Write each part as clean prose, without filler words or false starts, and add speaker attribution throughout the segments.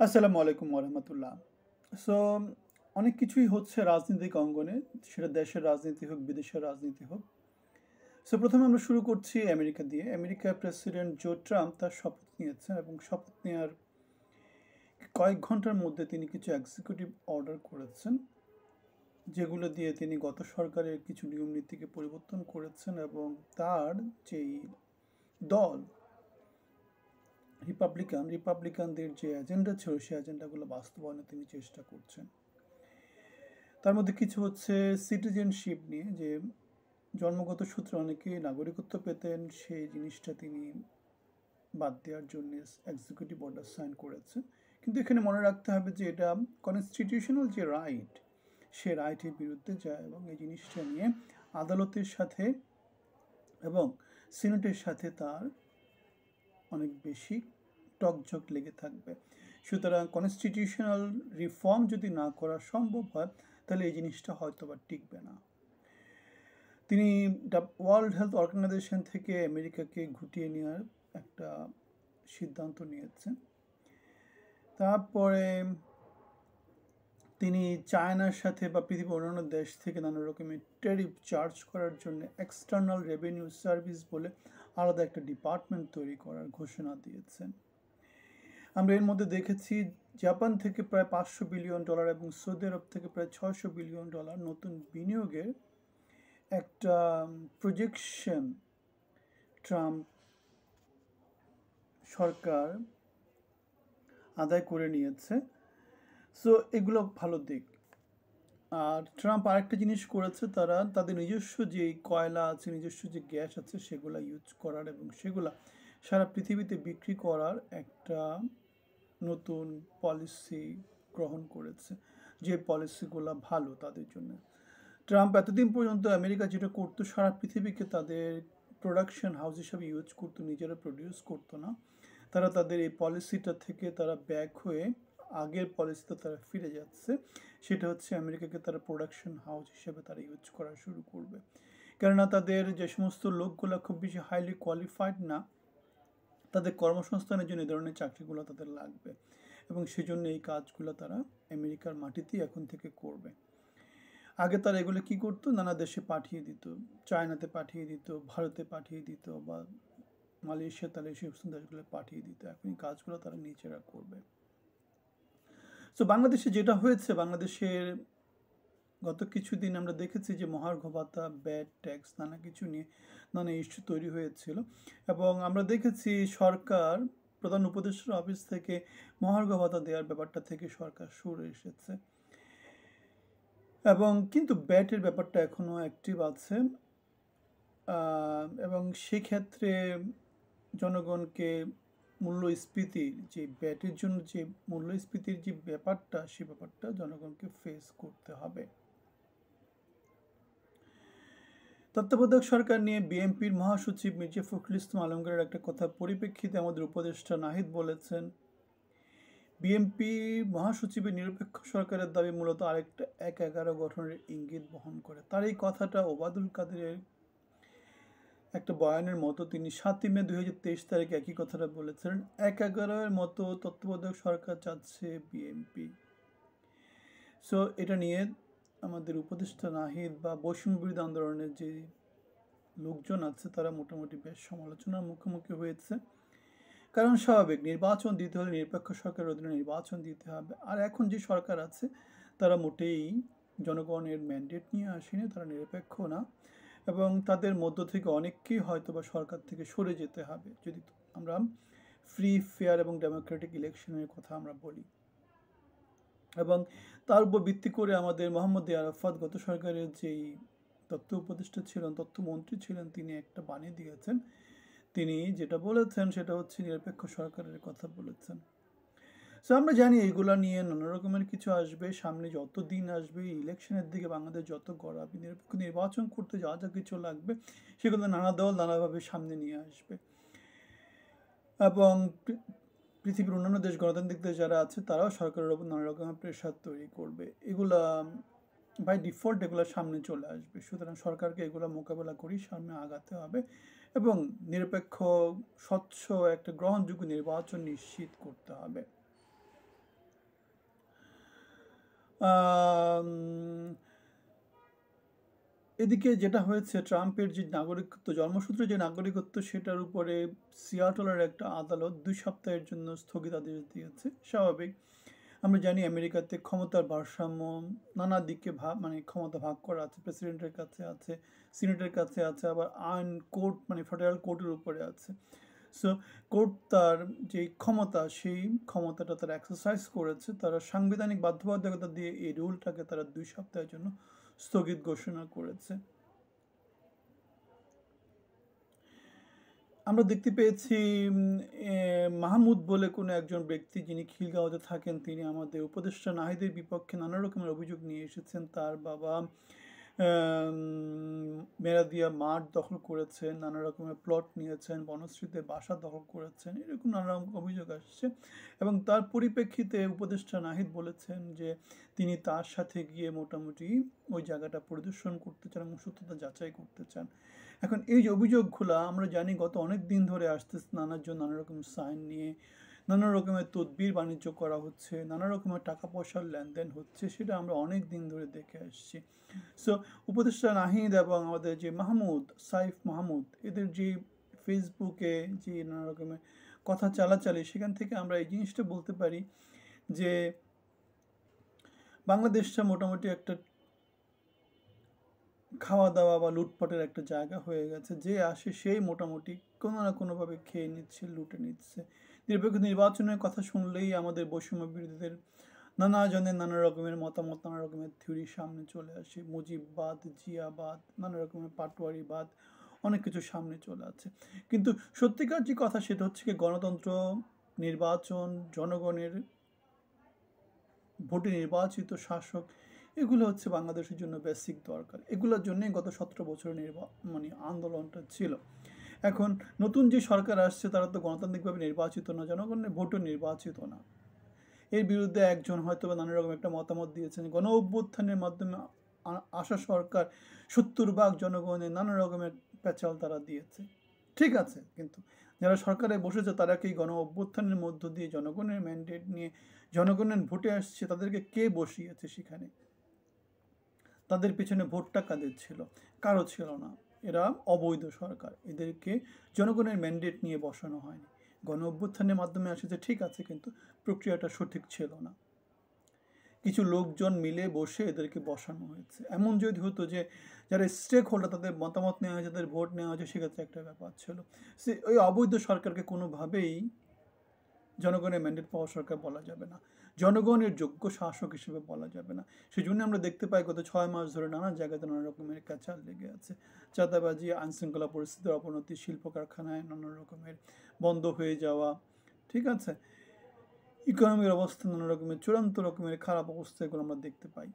Speaker 1: আসসালামু আলাইকুম ওরহামতুল্লাহ। সো অনেক কিছুই হচ্ছে রাজনৈতিক অঙ্গনে, সেটা দেশের রাজনীতি হোক, বিদেশের রাজনীতি হোক। সো প্রথমে আমরা শুরু করছি আমেরিকা দিয়ে। আমেরিকার প্রেসিডেন্ট জো ট্রাম্প তার শপথ নিয়েছেন এবং শপথ নেওয়ার কয়েক ঘন্টার মধ্যে তিনি কিছু এক্সিকিউটিভ অর্ডার করেছেন, যেগুলো দিয়ে তিনি গত সরকারের কিছু নিয়ম নীতিকে পরিবর্তন করেছেন এবং তার যেই দল রিপাবলিকানদের যে এজেন্ডা ছিল সেই এজেন্ডাগুলো বাস্তবায়নে তিনি চেষ্টা করছেন। তার মধ্যে কিছু হচ্ছে সিটিজেনশিপ নিয়ে, যে জন্মগত সূত্রে অনেকে নাগরিকত্ব পেতেন, সেই জিনিসটা তিনি বাদ দেওয়ার জন্য এক্সিকিউটিভ অর্ডার সাইন করেছেন। কিন্তু এখানে মনে রাখতে হবে যে এটা কনস্টিটিউশনাল যে রাইট, সে রাইটের বিরুদ্ধে যায় এবং এই জিনিসটা নিয়ে আদালতের সাথে এবং সিনেটের সাথে তার অনেক বেশি টকঝক লেগে থাকবে। সুতরাং কনস্টিটিউশনাল রিফর্ম যদি না করা সম্ভব হয়, তাহলে এই জিনিসটা হয়তো বা টিকবে না। তিনি ওয়ার্ল্ড হেলথ অর্গানাইজেশন থেকে আমেরিকাকে গুটিয়ে নেওয়ার একটা সিদ্ধান্ত নিয়েছেন। তারপরে তিনি চায়নার সাথে বা পৃথিবীর অন্যান্য দেশ থেকে নানা রকমের ট্যারিফ চার্জ করার জন্য এক্সটার্নাল রেভিনিউ সার্ভিস বলে আলাদা একটা ডিপার্টমেন্ট তৈরি করার ঘোষণা দিয়েছেন। আমরা এর মধ্যে দেখেছি জাপান থেকে প্রায় $500 বিলিয়ন এবং সৌদি আরব থেকে প্রায় $600 বিলিয়ন নতুন বিনিয়োগের একটা প্রজেকশন ট্রাম্প সরকার আদায় করে নিয়েছে। সো এগুলো ভালো দিক। আর ট্রাম্প আরেকটা জিনিস করেছে, তারা তাদের নিজস্ব যে কয়লা আছে, নিজস্ব যে গ্যাস আছে, সেগুলো ইউজ করার এবং সেগুলা সারা পৃথিবীতে বিক্রি করার একটা নতুন পলিসি গ্রহণ করেছে, যে পলিসিগুলো ভালো তাদের জন্য। ট্রাম্প এতদিন পর্যন্ত আমেরিকা যেটা করতো, সারা পৃথিবীকে তাদের প্রোডাকশন হাউস হিসাবে ইউজ করতো, নিজেরা প্রডিউস করতো না। তারা তাদের এই পলিসিটা থেকে তারা ব্যাক হয়ে আগের পলিসিতে তারা ফিরে যাচ্ছে। সেটা হচ্ছে আমেরিকাকে তারা প্রোডাকশন হাউস হিসেবে তারা ইউজ করা শুরু করবে। কেননা তাদের যে সমস্ত লোকগুলো খুব বেশি হাইলি কোয়ালিফাইড না, তাদের কর্মসংস্থানের জন্য এই ধরনের চাকরিগুলো তাদের লাগবে এবং সেজন্য এই কাজগুলো তারা আমেরিকার মাটিতেই এখন থেকে করবে। আগে তারা এগুলো কি করতো, নানা দেশে পাঠিয়ে দিত, চায়নাতে পাঠিয়ে দিত, ভারতে পাঠিয়ে দিত বা মালয়েশিয়া তালেশিয়া দেশগুলো পাঠিয়ে দিত। এখন এই কাজগুলো তারা নিজেরা করবে। তো বাংলাদেশে যেটা হয়েছে, বাংলাদেশের গত কিছুদিন আমরা দেখেছি যে মহার্ঘ ভাতা, ব্যাড ট্যাক্স, নানা কিছু নিয়ে নানা ইস্যু তৈরি হয়েছিল এবং আমরা দেখেছি সরকার প্রধান উপদেষ্টার অফিস থেকে মহার্ঘ ভাতা দেওয়ার ব্যাপারটা থেকে সরকার সরে এসেছে এবং কিন্তু ব্যাটের ব্যাপারটা এখনও অ্যাক্টিভ আছে এবং সেক্ষেত্রে জনগণকে মূল্যস্ফীতির যে ব্যাটের জন্য যে মূল্যস্ফীতির যে ব্যাপারটা, সে ব্যাপারটা জনগণকে ফেস করতে হবে। তত্ত্বাবধায়ক সরকার নিয়ে বিএনপির মহাসচিব মির্জা ফখরুল ইসলাম আলমগীরের একটা কথা পরিপ্রেক্ষিতে আমাদের উপদেষ্টা নাহিদ বলেছেন, বিএনপি মহাসচিবের নিরপেক্ষ সরকারের দাবি মূলত আরেকটা ১/১১ গঠনের ইঙ্গিত বহন করে। তার এই কথাটা ওবায়দুল কাদেরের একটা বয়ানের মতো, তিনি ৭ই মে ২০২৩ তারিখে একই কথাটা বলেছিলেন। ১/১১-এর মতো তত্ত্বাবধায়ক সরকার চাচ্ছে বিএনপি। সো এটা নিয়ে আমাদের উপদেষ্টা নাহিদ বা বৈষম্য বিরোধী আন্দোলনের যে লোকজন আছে, তারা মোটামুটি বেশ সমালোচনার মুখোমুখি হয়েছে। কারণ স্বাভাবিক, নির্বাচন দিতে হলে নিরপেক্ষ সরকারের অধীনে নির্বাচন দিতে হবে। আর এখন যে সরকার আছে, তারা মোটেই জনগণের ম্যান্ডেট নিয়ে আসেনি, তারা নিরপেক্ষ না এবং তাদের মধ্য থেকে অনেককেই হয়তো বা সরকার থেকে সরে যেতে হবে, যদি আমরা ফ্রি, ফেয়ার এবং ডেমোক্রেটিক ইলেকশনের কথা আমরা বলি। এবং তার উপর ভিত্তি করে আমাদের মোহাম্মদ আরাফাত গত সরকারের যেই তথ্য উপদেষ্টা ছিলেন, তথ্যমন্ত্রী ছিলেন, তিনি একটা বাণী দিয়েছেন। তিনি যেটা বলেছেন সেটা হচ্ছে নিরপেক্ষ সরকারের কথা বলেছেন। সো আমরা জানি এইগুলা নিয়ে নানা রকমের কিছু আসবে, সামনে যত দিন আসবে, ইলেকশনের দিকে বাংলাদেশ যত গড়াবে, নিরপেক্ষ নির্বাচন করতে যা যা কিছু লাগবে, সেগুলো নানা দল নানাভাবে সামনে নিয়ে আসবে এবং পৃথিবীর অন্যান্য দেশ, গণতান্ত্রিক দেশ যারা আছে, তারাও সরকারের ওপর নানা রকমের প্রেশার তৈরি করবে। এগুলা বাই ডিফল্ট এগুলো সামনে চলে আসবে। সুতরাং সরকারকে এগুলো মোকাবেলা করেই সামনে আগাতে হবে এবং নিরপেক্ষ, স্বচ্ছ একটা গ্রহণযোগ্য নির্বাচন নিশ্চিত করতে হবে। আম, এদিকে যেটা হয়েছে, ট্রাম্পের যে নাগরিকত্ব, জন্মসূত্রে যে নাগরিকত্ব, সেটার উপরে সিয়াটলের একটা আদালত 2 সপ্তাহের জন্য স্থগিতাদেশ দিয়েছে। স্বাভাবিক, আমরা জানি আমেরিকাতে ক্ষমতার ভারসাম্য নানা দিকে মানে ক্ষমতা ভাগ করা আছে, প্রেসিডেন্টের কাছে আছে, সিনেটের কাছে আছে, আবার আইন কোর্ট মানে ফেডারেল কোর্টের উপরে আছে। সো কোর্ট তার যে ক্ষমতা, সেই ক্ষমতাটা তারা এক্সারসাইজ করেছে, তারা সাংবিধানিক বাধ্যবাধকতা দিয়ে এই রুলটাকে তারা 2 সপ্তাহের জন্য স্থগিত ঘোষণা করেছে। আমরা দেখতে পেয়েছি মাহমুদ বলে কোনো একজন ব্যক্তি, যিনি খিলগাঁওতে থাকেন, তিনি আমাদের উপদেষ্টা নাহিদের বিপক্ষে নানা রকমের অভিযোগ নিয়ে এসেছেন। তার বাবা মেরাদিয়া মাঠ দখল করেছেন, নানা রকমের প্লট নিয়েছেন, বনশ্রীতে বাসা দখল করেছেন, এরকম নানা রকম অভিযোগ আসছে। এবং তার পরিপ্রেক্ষিতে উপদেষ্টা নাহিদ বলেছেন যে তিনি তার সাথে গিয়ে মোটামুটি ওই জায়গাটা পরিদর্শন করতে চান এবং সত্যতা যাচাই করতে চান। এখন এই যে অভিযোগগুলো আমরা জানি গত অনেক দিন ধরে আসতেছে, নানা রকম সাইন নিয়ে নানা রকমের তদবির বাণিজ্য করা হচ্ছে, নানা রকমের টাকা পয়সার লেনদেন হচ্ছে, সেটা আমরা অনেক দিন ধরে দেখে আসছি। সো উপদেষ্টা নাহিদ এবং আমাদের যে মাহমুদ, সাইফ মাহমুদ, এদের যে ফেসবুকে যে নানা রকমের কথা চালাচালি, সেখান থেকে আমরা এই জিনিসটা বলতে পারি যে বাংলাদেশটা মোটামুটি একটা খাওয়া দাওয়া বা লুটপাটের একটা জায়গা হয়ে গেছে। যে আসে সেই মোটামুটি কোনো না কোনোভাবে খেয়ে নিচ্ছে, লুটে নিচ্ছে। নিরপেক্ষ নির্বাচনের কথা শুনলেই আমাদের বৈষম্য বিরোধীদের নানা জনের নানা রকমের মতামত, নানা রকমের থিওরি সামনে চলে আসে। মুজিববাদ, জিয়াবাদ, নানা রকমের পাটোয়ারিবাদ, অনেক কিছু সামনে চলে আসে। কিন্তু সত্যিকার যে কথা, সেটা হচ্ছে কি, গণতন্ত্র, নির্বাচন, জনগণের ভোটে নির্বাচিত শাসক, এগুলো হচ্ছে বাংলাদেশের জন্য বেসিক দরকার। এগুলোর জন্যই গত 17 বছরের মানে আন্দোলনটা ছিল। এখন নতুন যে সরকার আসছে, তারা তো গণতান্ত্রিকভাবে নির্বাচিত না, জনগণের ভোটও নির্বাচিত না। এর বিরুদ্ধে একজন হয়তো বা নানা রকম একটা মতামত দিয়েছেন। গণ অভ্যুত্থানের মাধ্যমে আসা সরকার 70 ভাগ জনগণের নানা রকমের পেঁচাল তারা দিয়েছে, ঠিক আছে। কিন্তু যারা সরকারে বসেছে, তারা কি গণ অভ্যুত্থানের মধ্য দিয়ে জনগণের ম্যান্ডেট নিয়ে জনগণের ভোটে আসছে? তাদেরকে কে বসিয়েছে সেখানে? তাদের পিছনে ভোটটা কাদের ছিল? কারো ছিল না। এরা অবৈধ সরকার, এদেরকে জনগণের ম্যান্ডেট নিয়ে বসানো হয়নি। গণ অভ্যুত্থানের মাধ্যমে আসছে, ঠিক আছে, কিন্তু প্রক্রিয়াটা সঠিক ছিল না। কিছু লোকজন মিলে বসে এদেরকে বসানো হয়েছে। এমন যদি হতো যে যারা স্টেক হোল্ডার, তাদের মতামত নেওয়া হয়েছে, তাদের ভোট নেওয়া হয়েছে, সেক্ষেত্রে একটা ব্যাপার ছিল। সে ওই অবৈধ সরকারকে কোনোভাবেই জনগণের ম্যান্ডেট পাওয়া সরকার বলা যাবে না, জনগণের যোগ্য শাসক হিসেবে বলা যাবে না। সেই জন্য আমরা দেখতে পাই গত 6 মাস ধরে নানা জায়গাতে নানা রকমের ক্যাচাল লেগে আছে। চাঁদাবাজি, আইনশৃঙ্খলা পরিস্থিতির অবনতি, শিল্প কারখানায় নানা রকমের বন্ধ হয়ে যাওয়া, ঠিক আছে, ইকোনমির অবস্থা নানা রকমের চূড়ান্ত রকমের খারাপ অবস্থা, এগুলো আমরা দেখতে পাই।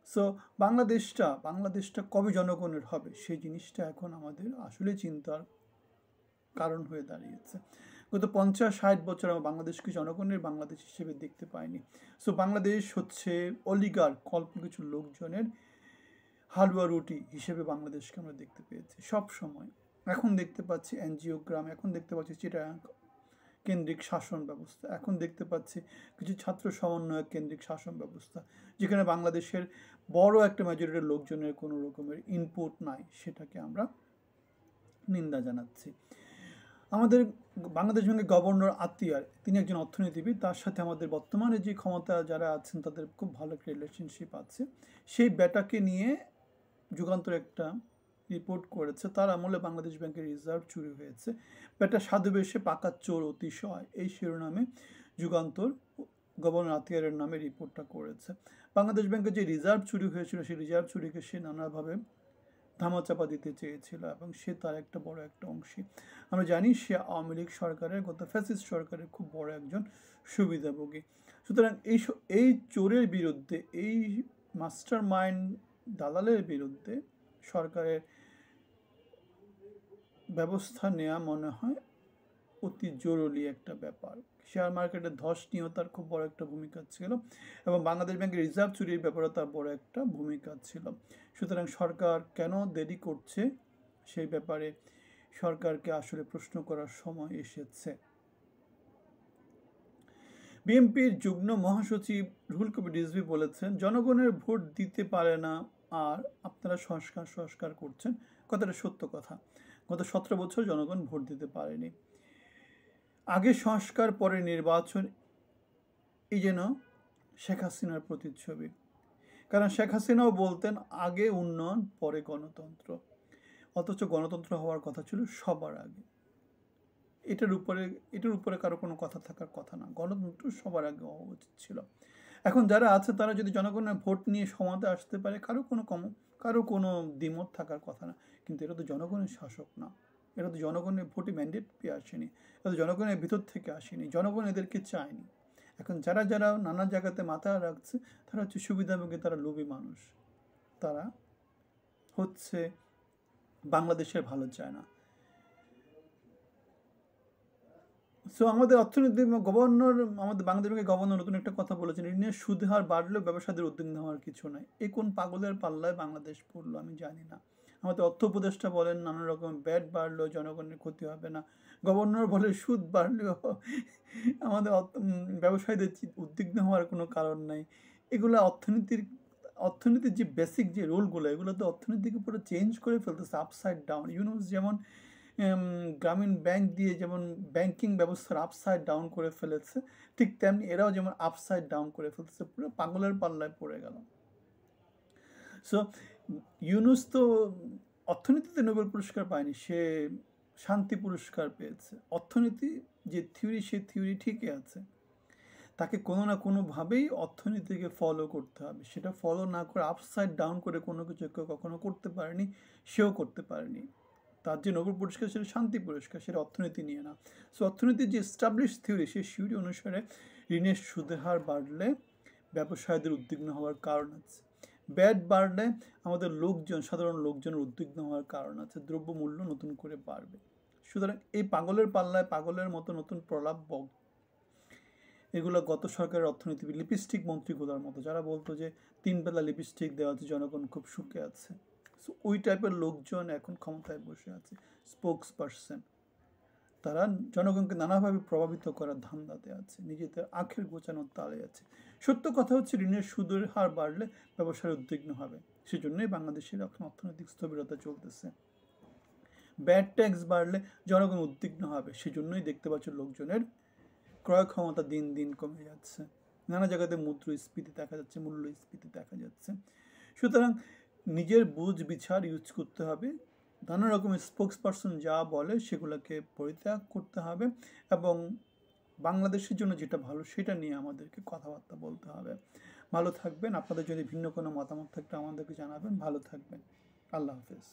Speaker 1: সো বাংলাদেশটা কবে জনগণের হবে, সেই জিনিসটা এখন আমাদের আসলে চিন্তার কারণ হয়ে দাঁড়িয়েছে। গত 50-60 বছর আমরা বাংলাদেশকে জনগণের বাংলাদেশ হিসেবে দেখতে পাইনি। সো বাংলাদেশ হচ্ছে অলিগার্ক, অল্প কিছু লোকজনের হালুয়া রুটি হিসেবে বাংলাদেশকে আমরা দেখতে পেয়েছি সব সময়। এখন দেখতে পাচ্ছি এনজিওগ্রাম, এখন দেখতে পাচ্ছি চিটাগাং কেন্দ্রিক শাসন ব্যবস্থা, এখন দেখতে পাচ্ছি কিছু ছাত্র সমন্বয়ক কেন্দ্রিক শাসন ব্যবস্থা, যেখানে বাংলাদেশের বড় একটা মেজরিটির লোকজনের কোনো রকমের ইনপুট নাই। সেটাকে আমরা নিন্দা জানাচ্ছি। আমাদের বাংলাদেশ ব্যাংকের গভর্নর আতিয়ার, তিনি একজন অর্থনীতিবিদ, তার সাথে আমাদের বর্তমানে যে ক্ষমতা যারা আছেন, তাদের খুব ভালো একটা রিলেশনশিপ আছে। সেই বেটাকে নিয়ে যুগান্তর একটা রিপোর্ট করেছে, তার আমলে বাংলাদেশ ব্যাংকের রিজার্ভ চুরি হয়েছে। বেটা সাধু বেশে পাকা চোর অতিশয়, এই শিরোনামে যুগান্তর গভর্নর আতিয়ারের নামে রিপোর্টটা করেছে। বাংলাদেশ ব্যাংকের যে রিজার্ভ চুরি হয়েছিল, সেই রিজার্ভ চুরিকে সে নানাভাবে ধামাচাপা দিতে চেয়েছিল, এবং সে তার একটা বড় একটা অংশী। আমরা জানি সে আওয়ামী লীগ সরকারের, গত ফ্যাসিস্ট সরকারের খুব বড় একজন সুবিধাভোগী। সুতরাং এই চোরের বিরুদ্ধে, এই মাস্টার মাইন্ড দালালের বিরুদ্ধে সরকারের ব্যবস্থা নেওয়া মনে হয় অতি জরুরি একটা ব্যাপার। শেয়ার মার্কেটের ধস নিয়েও তার খুব বড় একটা ভূমিকা ছিল, এবং বাংলাদেশ ব্যাংকের রিজার্ভ চুরির ব্যাপারে তার বড় একটা ভূমিকা ছিল। সুতরাং সরকার কেন দেরি করছে, সেই ব্যাপারে সরকারকে আসলে প্রশ্ন করার সময় এসেছে। বিএনপির যুগ্ম মহাসচিব রুহুল কবির রিজভী বলেছেন, জনগণের ভোট দিতে পারে না আর আপনারা সংস্কার করছেন। কথাটা সত্য কথা। গত 17 বছর জনগণ ভোট দিতে পারেনি। আগে সংস্কার পরে নির্বাচন, এই যেন শেখ হাসিনার প্রতিচ্ছবি। কারণ শেখ হাসিনাও বলতেন আগে উন্নয়ন পরে গণতন্ত্র, অথচ গণতন্ত্র হওয়ার কথা ছিল সবার আগে। এটার উপরে কারো কোনো কথা থাকার কথা না। গণতন্ত্র সবার আগে হওয়া উচিত ছিল। এখন যারা আছে তারা যদি জনগণের ভোট নিয়ে সমাতে আসতে পারে, কারো কোনো দ্বিমত থাকার কথা না। কিন্তু এটা তো জনগণের শাসক না, এটা তো জনগণের ভোটে ম্যান্ডেট পেয়ে আসেনি, এটা তো জনগণের ভিতর থেকে আসেনি, জনগণ এদেরকে চায়নি। এখন যারা নানা জায়গাতে মাথা রাখছে তারা হচ্ছে সুবিধাভোগী, তারা লোভী মানুষ, তারা হচ্ছে বাংলাদেশের ভালো চায় না। সো আমাদের অর্থনীতি আমাদের বাংলাদেশ ব্যাংকের গভর্নর নতুন একটা কথা বলেছেন, ঋণের সুদ হার বাড়লেও ব্যবসায়ীদের উদ্বিগ্ন হওয়ার কিছু নাই। এই কোন পাগলের পাল্লায় বাংলাদেশ পড়লো আমি জানি না। আমাদের অর্থ উপদেষ্টা বলেন নানা রকম ব্যাট বাড়লেও জনগণের ক্ষতি হবে না, গভর্নর বলে সুদ বাড়লেও আমাদের ব্যবসায়ীদের উদ্বিগ্ন হওয়ার কোনো কারণ নাই। এগুলো অর্থনীতির যে বেসিক যে রোলগুলো, এগুলো তো অর্থনীতিকে পুরো চেঞ্জ করে ফেলতেছে, আপসাইড ডাউন। যেমন গ্রামীণ ব্যাংক দিয়ে যেমন ব্যাংকিং ব্যবস্থার আপসাইড ডাউন করে ফেলেছে, ঠিক তেমনি এরাও যেমন আপসাইড ডাউন করে ফেলতেছে, পুরো পাগলের পাল্লায় পড়ে গেল। সো ইউনুস তো অর্থনীতিতে নোবেল পুরস্কার পায়নি, সে শান্তি পুরস্কার পেয়েছে। অর্থনীতি যে থিওরি, সে থিওরি ঠিকই আছে, তাকে কোনো না কোনোভাবেই অর্থনীতিকে ফলো করতে হবে। সেটা ফলো না করে আপসাইড ডাউন করে কোনো কিছু কেউ কখনো করতে পারেনি, সেও করতে পারেনি। তার যে নোবেল পুরস্কার সেটা শান্তি পুরস্কার, সেটা অর্থনীতি নিয়ে না। সো অর্থনীতির যে এস্টাবলিশ থিওরি, সেই থিওরি অনুসারে ঋণের সুদের হার বাড়লে ব্যবসায়ীদের উদ্বিগ্ন হওয়ার কারণ আছে, ব্যাট বাড়লে আমাদের সাধারণ লোকজনের উদ্বিগ্ন হওয়ার কারণ আছে, দ্রব্যমূল্য নতুন করে বাড়বে। সুতরাং এই পাগলের পাল্লায় পাগলের মতো নতুন প্রলাপ এগুলো গত সরকারের অর্থনীতিবিদ, লিপস্টিক মন্ত্রীগুলোর মতো, যারা বলতো যে 3 বেলা লিপস্টিক দেওয়া আছে, জনগণ খুব সুখে আছে। সো ওই টাইপের লোকজন এখন ক্ষমতায় বসে আছে, স্পোক্স পার্সন। তারা জনগণকে নানাভাবে প্রভাবিত করার ধান্দাতে আছে, নিজেদের আখের গোছানোর তালে আছে। সত্য কথা হচ্ছে ঋণের সুদের হার বাড়লে ব্যবসায় উদ্বিগ্ন হবে, সেজন্যই বাংলাদেশের এখন অর্থনৈতিক স্থবিরতা চলতেছে। ব্যাড ট্যাক্স বাড়লে জনগণ উদ্বিগ্ন হবে, সেজন্যই দেখতে পাচ্ছ লোকজনের ক্রয় ক্ষমতা দিন দিন কমে যাচ্ছে, নানা জায়গাতে মুদ্রাস্ফীতি দেখা যাচ্ছে, মূল্যস্ফীতি দেখা যাচ্ছে। সুতরাং নিজের বুঝ বিচার ইউজ করতে হবে, নানা রকমের স্পোক্স পার্সন যা বলে সেগুলোকে পরিত্যাগ করতে হবে, এবং বাংলাদেশের জন্য যেটা ভালো সেটা নিয়ে আমাদেরকে কথাবার্তা বলতে হবে। ভালো থাকবেন। আপনাদের যদি ভিন্ন কোনো মতামত থাকলে আমাদেরকে জানাবেন। ভালো থাকবেন। আল্লাহ হাফেজ।